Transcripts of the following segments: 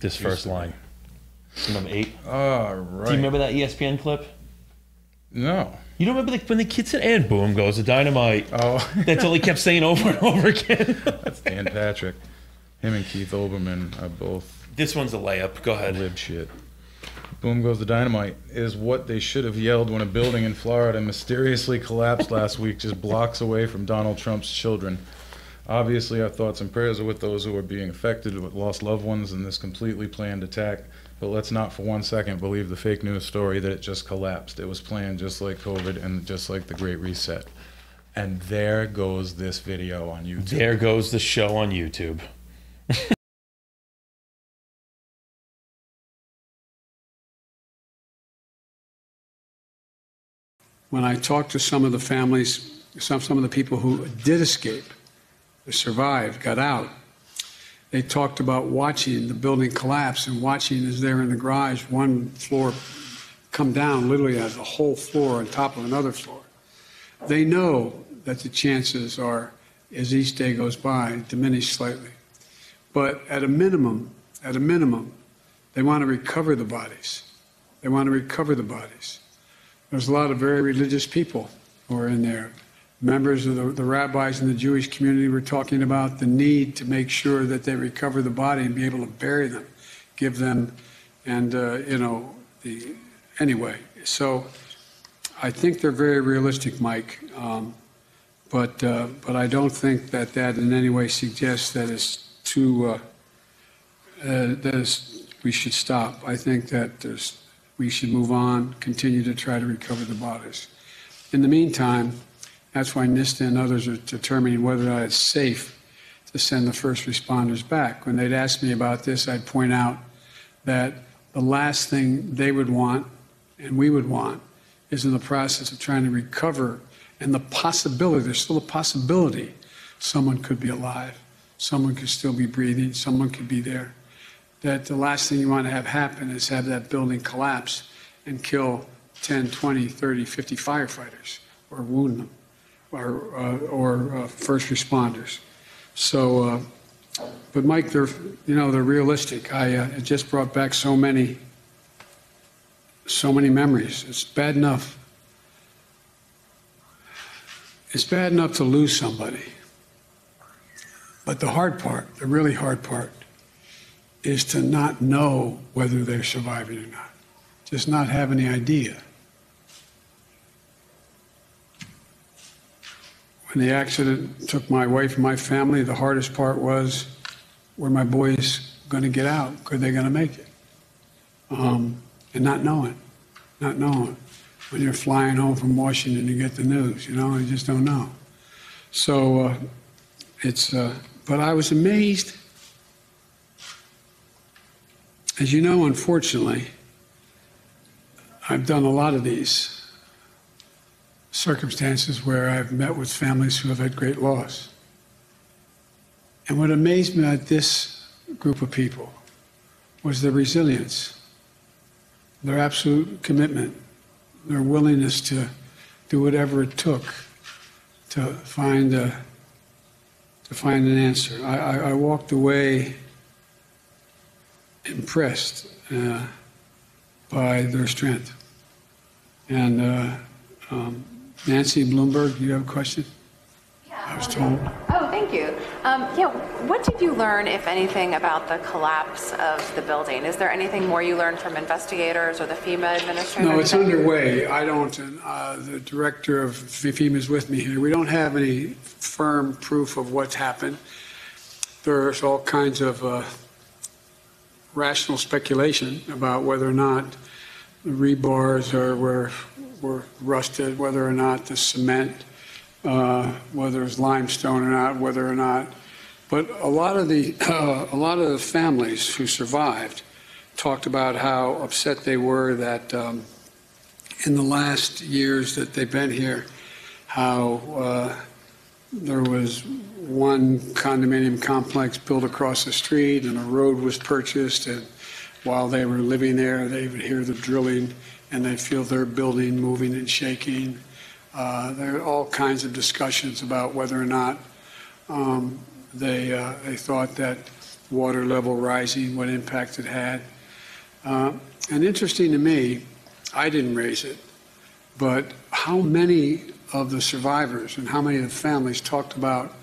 This first line. Number 8. Oh, right. Do you remember that ESPN clip? No. You don't remember when the kid said, and boom goes the dynamite? Oh. That's all he kept saying over and over again. That's Dan Patrick. Him and Keith Olbermann are both... This one's a layup. Go ahead. Lib shit. Boom goes the dynamite is what they should have yelled when a building in Florida mysteriously collapsed last week just blocks away from Donald Trump's children. Obviously, our thoughts and prayers are with those who are being affected with lost loved ones in this completely planned attack. But let's not for 1 second believe the fake news story that it just collapsed. It was planned just like COVID and just like the Great Reset. And there goes this video on YouTube. There goes the show on YouTube. When I talked to some of the families, some of the people who did escape, who survived, got out, they talked about watching the building collapse and watching as they're in the garage, one floor come down literally as a whole floor on top of another floor. They know that the chances are, as each day goes by, diminish slightly. But at a minimum, they want to recover the bodies. They want to recover the bodies. There's a lot of very religious people who are in there. Members of the rabbis in the Jewish community were talking about the need to make sure that they recover the body and be able to bury them, give them, and anyway. So I think they're very realistic, Mike, but I don't think that in any way suggests that it's too we should stop. I think that we should move on, continue to try to recover the bodies. In the meantime, that's why NISTA and others are determining whether or not it's safe to send the first responders back. When they'd ask me about this, I'd point out that the last thing they would want and we would want is in the process of trying to recover, and the possibility, there's still a possibility someone could be alive, someone could still be breathing, someone could be there. That the last thing you want to have happen is have that building collapse and kill 10, 20, 30, 50 firefighters or wound them or first responders. So, but Mike, they're realistic. It just brought back so many memories. It's bad enough. It's bad enough to lose somebody. But the hard part, the really hard part, is to not know whether they're surviving or not. Just not have any idea. When the accident took my wife and my family, the hardest part was, were my boys going to get out? Could they going to make it? And not knowing. When you're flying home from Washington, you get the news, you just don't know. So but I was amazed. As you know, unfortunately, I've done a lot of these circumstances where I've met with families who have had great loss. And what amazed me at this group of people was their resilience, their absolute commitment, their willingness to do whatever it took to find an answer. I walked away impressed by their strength. And Nancy Bloomberg, do you have a question? Yeah. I was told. Oh, thank you. What did you learn, if anything, about the collapse of the building? Is there anything more you learned from investigators or the FEMA administrator? No, it's underway. I don't, the director of FEMA is with me here. We don't have any firm proof of what's happened. There's all kinds of rational speculation about whether or not the rebars were rusted, whether or not the cement, whether it's limestone or not, whether or not. But a lot of the families who survived talked about how upset they were that in the last years that they've been here, how there was one condominium complex built across the street and a road was purchased, and while they were living there, they would hear the drilling and they'd feel their building moving and shaking. There are all kinds of discussions about whether or not they thought that water level rising, what impact it had. And interesting to me, I didn't raise it, but how many of the survivors and how many of the families talked about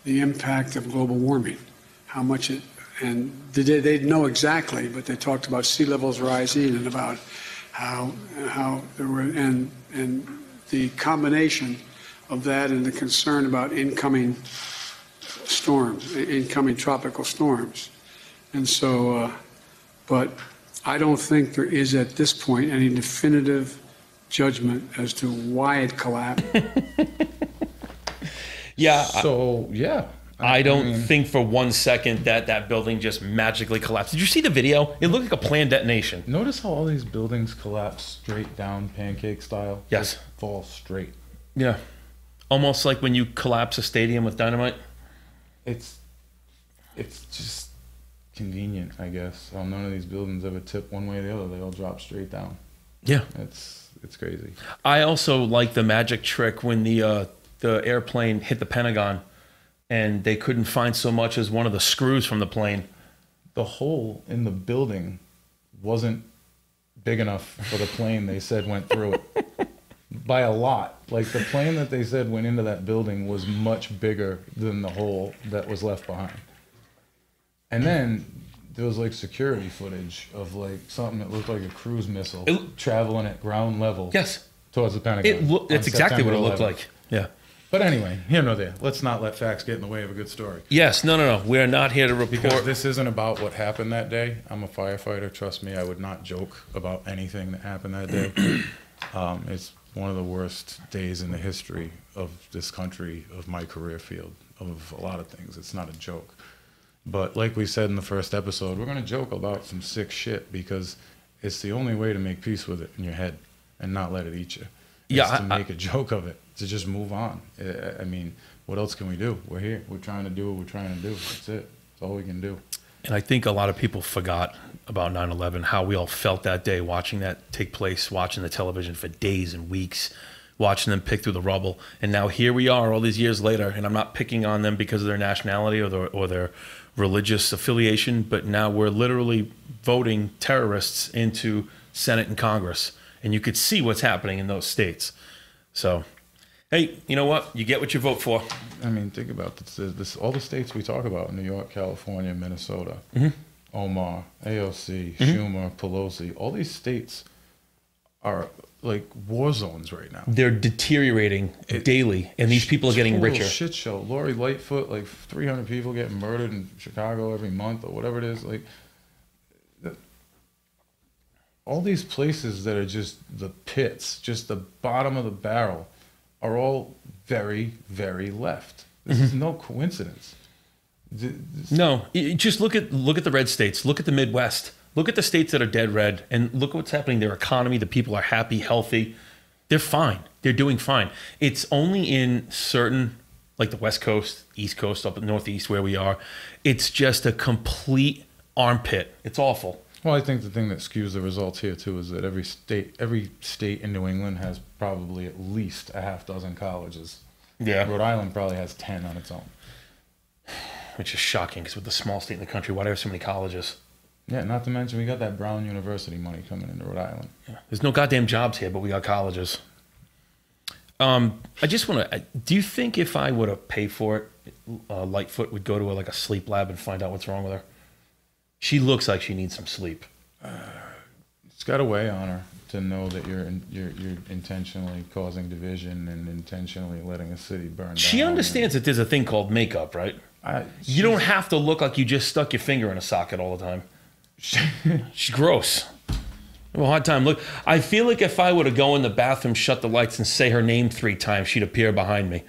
the impact of global warming, how much it, and they didn't know exactly, but they talked about sea levels rising and about how there were, and the combination of that and the concern about incoming storms, incoming tropical storms. And so, but I don't think there is at this point any definitive judgment as to why it collapsed. Yeah. So, yeah. I don't think for 1 second that building just magically collapsed. Did you see the video? It looked like a planned detonation. Notice how all these buildings collapse straight down, pancake style? Yes. Just fall straight. Yeah. Almost like when you collapse a stadium with dynamite. It's just convenient, I guess. None of these buildings ever tip one way or the other. They all drop straight down. Yeah. It's crazy. I also like the magic trick when the airplane hit the Pentagon and they couldn't find so much as one of the screws from the plane. The hole in the building wasn't big enough for the plane they said went through it. By a lot. Like, the plane that they said went into that building was much bigger than the hole that was left behind. And then there was like security footage of like something that looked like a cruise missile traveling at ground level. Yes. Towards the Pentagon. It's exactly what it looked 11th. like. Yeah. But anyway, here nor there. Let's not let facts get in the way of a good story. Yes. No. We're not here to Because report. this isn't about what happened that day. I'm a firefighter. Trust me, I would not joke about anything that happened that day. It's one of the worst days in the history of this country, of my career field, of a lot of things. It's not a joke. But like we said in the first episode, we're going to joke about some sick shit because it's the only way to make peace with it in your head and not let it eat you. Yeah, to make a joke of it, to just move on. I mean, what else can we do? We're here. We're trying to do what we're trying to do. That's it. That's all we can do. And I think a lot of people forgot about 9/11, how we all felt that day watching that take place, watching the television for days and weeks, watching them pick through the rubble. And now here we are all these years later, and I'm not picking on them because of their nationality or their religious affiliation, but now we're literally voting terrorists into Senate and Congress. And you could see what's happening in those states. So, hey, you know what? You get what you vote for. I mean, think about this. All the states we talk about, New York, California, Minnesota, Omar, AOC, Schumer, Pelosi, all these states are like war zones right now. They're deteriorating daily, and these people are getting richer. Shit show. Lori Lightfoot, like 300 people getting murdered in Chicago every month or whatever it is. Like, all these places that are just the pits, just the bottom of the barrel, are all very, very left. This is no coincidence. No, just look at the red states. Look at the Midwest. Look at the states that are dead red, and look what's happening. Their economy, the people are happy, healthy. They're fine. They're doing fine. It's only in certain, like the West Coast, East Coast, up in the Northeast where we are, it's just a complete armpit. It's awful. Well, I think the thing that skews the results here too is that every state in New England has probably at least a half dozen colleges. Yeah. Rhode Island probably has 10 on its own. Which is shocking, because with the small state in the country, why do they have so many colleges? Yeah, not to mention we got that Brown University money coming into Rhode Island. Yeah. There's no goddamn jobs here, but we got colleges. I just want to, do you think if I were to pay for it, Lightfoot would go to like a sleep lab and find out what's wrong with her? She looks like she needs some sleep. It's got to weigh on her to know that you're intentionally causing division and intentionally letting a city burn down. She understands that there's a thing called makeup, right? You don't have to look like you just stuck your finger in a socket all the time. She's gross. I have a hard time. Look, I feel like if I were to go in the bathroom, shut the lights, and say her name 3 times, she'd appear behind me.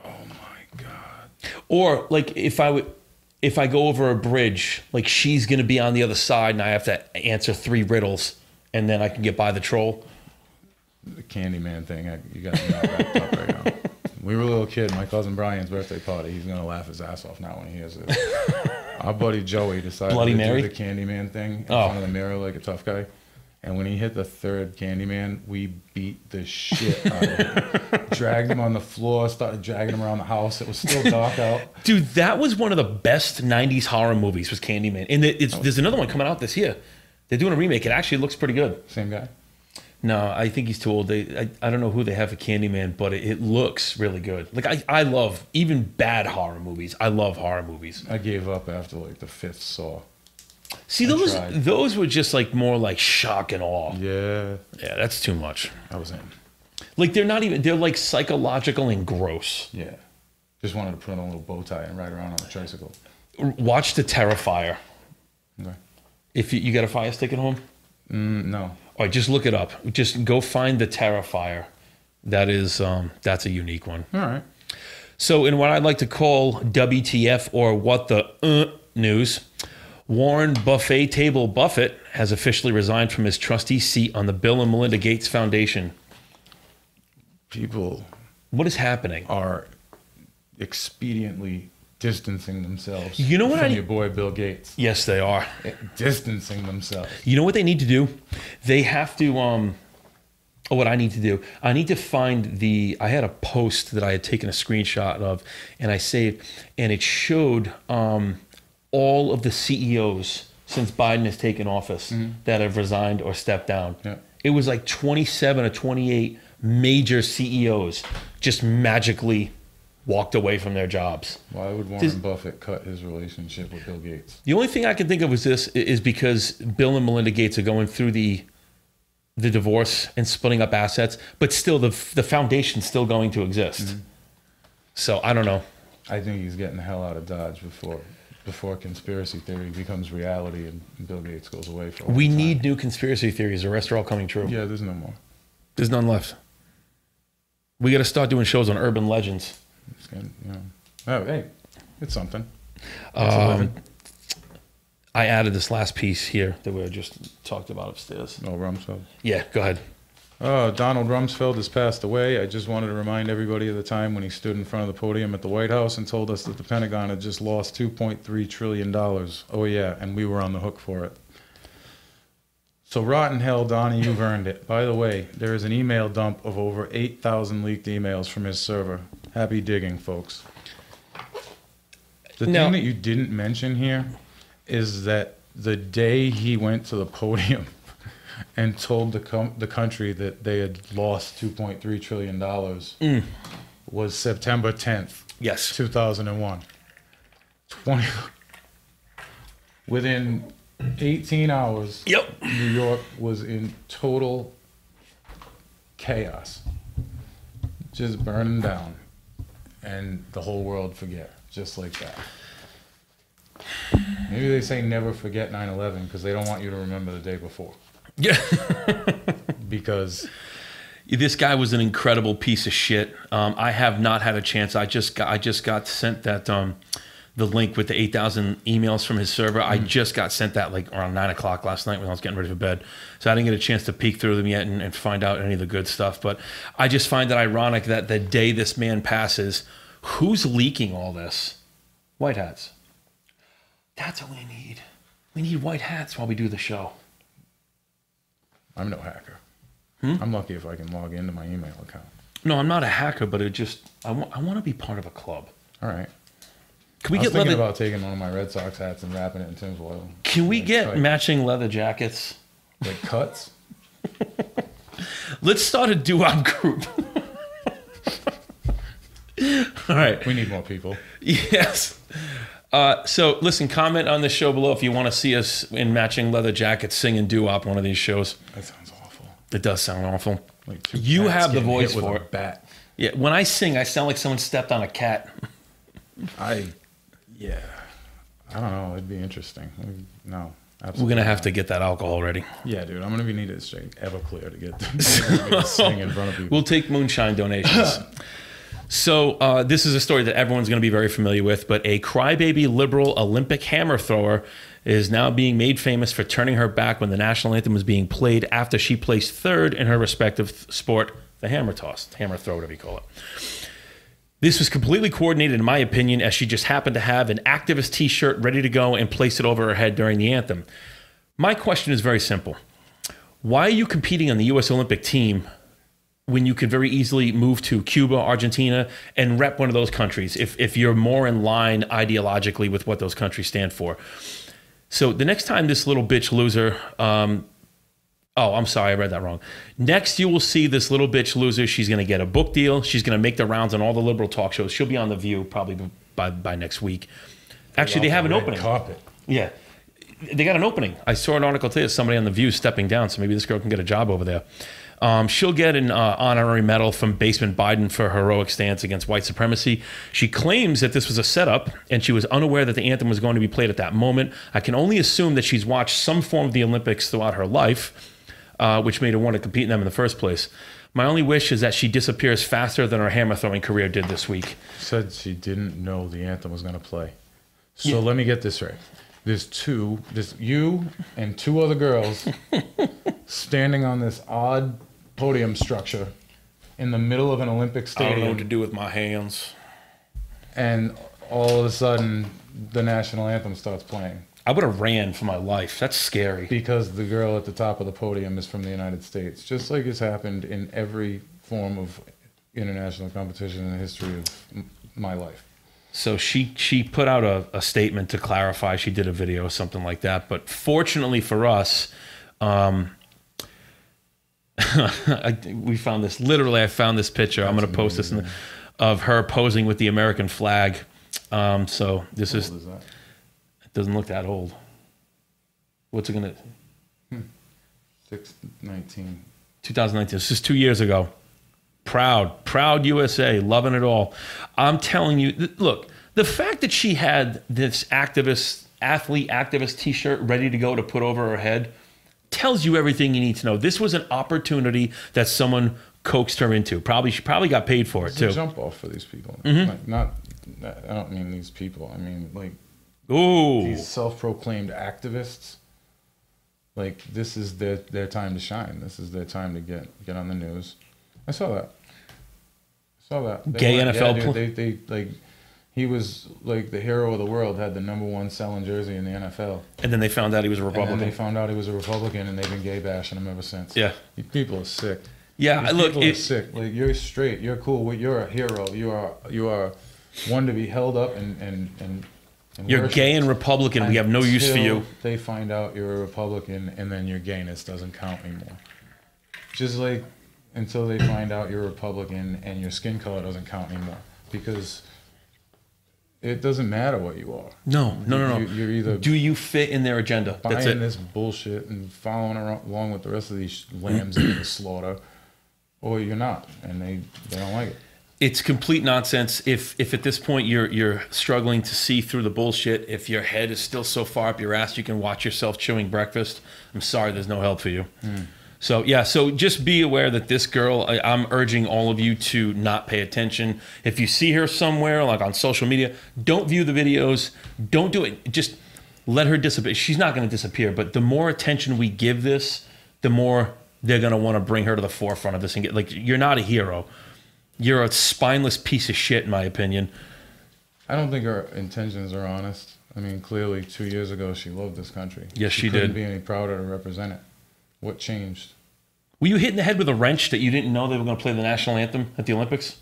Oh my God. Or like if I go over a bridge, like she's going to be on the other side and I have to answer 3 riddles and then I can get by the troll. The Candyman thing, you got me all wrapped up right now. We were a little kid, my cousin Brian's birthday party. He's going to laugh his ass off now when he hears this. Our buddy Joey decided Bloody to Mary? do the Candyman thing in front of the mirror like a tough guy. And when he hit the third Candyman, we beat the shit out of him. Dragged him on the floor, started dragging him around the house. It was still dark out. Dude, that was one of the best 90s horror movies, was Candyman. And there's another one coming out this year. They're doing a remake. It actually looks pretty good. Same guy? No, I think he's too old. I don't know who they have for Candyman, but it looks really good. Like, I love, even bad horror movies. I love horror movies. I gave up after like the 5th Saw. See, those were just like more like shock and awe. Yeah. Yeah, that's too much. I was in. Like, they're like psychological and gross. Yeah. Just wanted to put on a little bow tie and ride around on a tricycle. Watch The Terrifier. Okay. If you got a Fire Stick at home? No. All right, just look it up. Just go find The Terrifier. That's a unique one. All right. So in what I'd like to call WTF, or what the news, Warren Buffet Table Buffett has officially resigned from his trustee seat on the Bill and Melinda Gates Foundation. People What is happening? are expediently distancing themselves You know what from your boy Bill Gates. Yes, they are. Distancing themselves. You know what they need to do? They have to, what I need to do, I need to find I had a post that I had taken a screenshot of and I saved, and it showed all of the CEOs since Biden has taken office that have resigned or stepped down. Yeah. It was like 27 or 28 major CEOs just magically walked away from their jobs. Why would Warren Buffett cut his relationship with Bill Gates? The only thing I can think of is because Bill and Melinda Gates are going through the divorce and splitting up assets, but still the foundation's still going to exist. So I don't know. I think he's getting the hell out of Dodge before conspiracy theory becomes reality and Bill Gates goes away for a long We time. need new conspiracy theories. The rest are all coming true. Yeah, there's no more. There's none left. We got to start doing shows on urban legends. It's getting, oh, hey, it's something. I added this last piece here that we just talked about upstairs. Oh, Rumsfeld. Yeah, go ahead. Donald Rumsfeld has passed away. I just wanted to remind everybody of the time when he stood in front of the podium at the White House and told us that the Pentagon had just lost $2.3 trillion. Oh, yeah, and we were on the hook for it. So rotten hell, Donnie, you've earned it. By the way, there is an email dump of over 8,000 leaked emails from his server. Happy digging, folks. The thing that you didn't mention here is that the day he went to the podium and told the country that they had lost $2.3 trillion was September 10th, Yes. 2001. Within 18 hours, Yep. New York was in total chaos, just burning down, and the whole world forget, just like that. Maybe they say never forget 9/11 because they don't want you to remember the day before. Yeah. Because this guy was an incredible piece of shit. I have not had a chance. I just got sent that the link with the 8,000 emails from his server. I just got sent that like around 9 o'clock last night when I was getting ready for bed. So I didn't get a chance to peek through them yet and find out any of the good stuff. But I just find it ironic that the day this man passes, who's leaking all this? White hats. That's what we need. We need white hats while we do the show. I'm no hacker. I'm lucky if I can log into my email account. No, I'm not a hacker, but I want to be part of a club. All right. Can we I was get thinking leather? about taking one of my Red Sox hats and wrapping it in tinfoil. Can we get tight. matching leather jackets? Like cuts? Let's start a doo-wop group. All right. We need more people. Yes. So listen, comment on the show below if you want to see us in matching leather jackets singing doo-wop one of these shows. That sounds awful. It does sound awful. Like two You cats have the getting voice hit with for a it. bat. Yeah, when I sing, I sound like someone stepped on a cat. Yeah. I don't know. It'd be interesting. No. Absolutely We're going to have not. to get that alcohol ready. Yeah, dude. I'm going to be needed straight Everclear to get to sing in front of people. We'll take moonshine donations. So this is a story that everyone's going to be very familiar with, but a crybaby liberal Olympic hammer thrower is now being made famous for turning her back when the national anthem was being played after she placed third in her respective sport, the hammer toss, hammer throw, whatever you call it. This was completely coordinated, in my opinion, as she just happened to have an activist t-shirt ready to go and place it over her head during the anthem. My question is very simple. Why are you competing on the U.S. Olympic team when you could very easily move to Cuba, Argentina, and rep one of those countries if you're more in line ideologically with what those countries stand for? So the next time this little bitch loser, oh, I'm sorry, I read that wrong. Next, you will see this little bitch loser. She's going to get a book deal. She's going to make the rounds on all the liberal talk shows. She'll be on The View probably by next week. Actually, they have an opening. Carpet. Yeah. They got an opening. I saw an article today of somebody on The View stepping down, so maybe this girl can get a job over there. She'll get an honorary medal from Basement Biden for her heroic stance against white supremacy. She claims that this was a setup, and she was unaware that the anthem was going to be played at that moment. I can only assume that she's watched some form of the Olympics throughout her life, which made her want to compete in them in the first place. My only wish is that she disappears faster than her hammer-throwing career did this week. Said she didn't know the anthem was going to play. So let me get this right. There's you and two other girls standing on this odd podium structure in the middle of an Olympic stadium. I don't know what to do with my hands. And all of a sudden, the national anthem starts playing. I would have ran for my life. That's scary. Because the girl at the top of the podium is from the United States. Just like it's happened in every form of international competition in the history of my life. So she put out a statement to clarify. She did a video or something like that. But fortunately for us, we found this. Literally, I found this picture. I'm going to post this of her posing with the American flag. So this How is. old is that? It doesn't look that old. What's it going to? 6/19. 2019. This is 2 years ago. Proud USA, loving it all. I'm telling you, look, the fact that she had this athlete activist t-shirt ready to go to put over her head tells you everything you need to know. This was an opportunity that someone coaxed her into. She probably got paid for it It's too. a jump off for these people. Mm-hmm. Like I don't mean these people. I mean like these self-proclaimed activists. Like this is their time to shine. This is their time to get on the news. I saw that. Gay NFL player. They like he was like the hero of the world. Had the #1 selling jersey in the NFL. And then they found out he was a Republican. And then they found out he was a Republican, and they've been gay bashing him ever since. Yeah, you people are sick. Yeah, These look, people are sick. Like you're straight. You're cool. You're a hero. You are one to be held up and you're worshipped. gay and Republican. We have no use for you. They find out you're a Republican, and then your gayness doesn't count anymore. Just like until they find out you're a Republican and your skin color doesn't count anymore, because it doesn't matter what you are. No. You're either do you fit in their agenda? That's buying it. this bullshit and following along with the rest of these lambs in the slaughter, or you're not, and they don't like it. It's complete nonsense. If at this point you're struggling to see through the bullshit, if your head is still so far up your ass you can watch yourself chewing breakfast, I'm sorry, there's no help for you. So just be aware that this girl, I'm urging all of you to not pay attention. If you see her somewhere, like on social media, don't view the videos. Don't do it. Just let her disappear. She's not going to disappear, but the more attention we give this, the more they're going to want to bring her to the forefront of this and get, like, you're not a hero. You're a spineless piece of shit, in my opinion. I don't think her intentions are honest. I mean, clearly 2 years ago she loved this country. Yes, she couldn't did. be any prouder to represent it. What changed? Were you hit in the head with a wrench that you didn't know they were going to play the national anthem at the Olympics?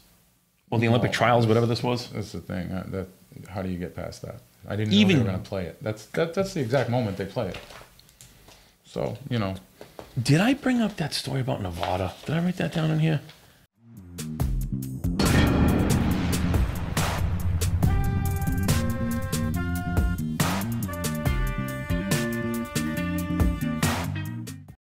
Well, the Olympic trials, whatever this was? That's the thing. How do you get past that? I didn't know they were going to play it. That's the exact moment they play it. So, Did I bring up that story about Nevada? Did I write that down in here?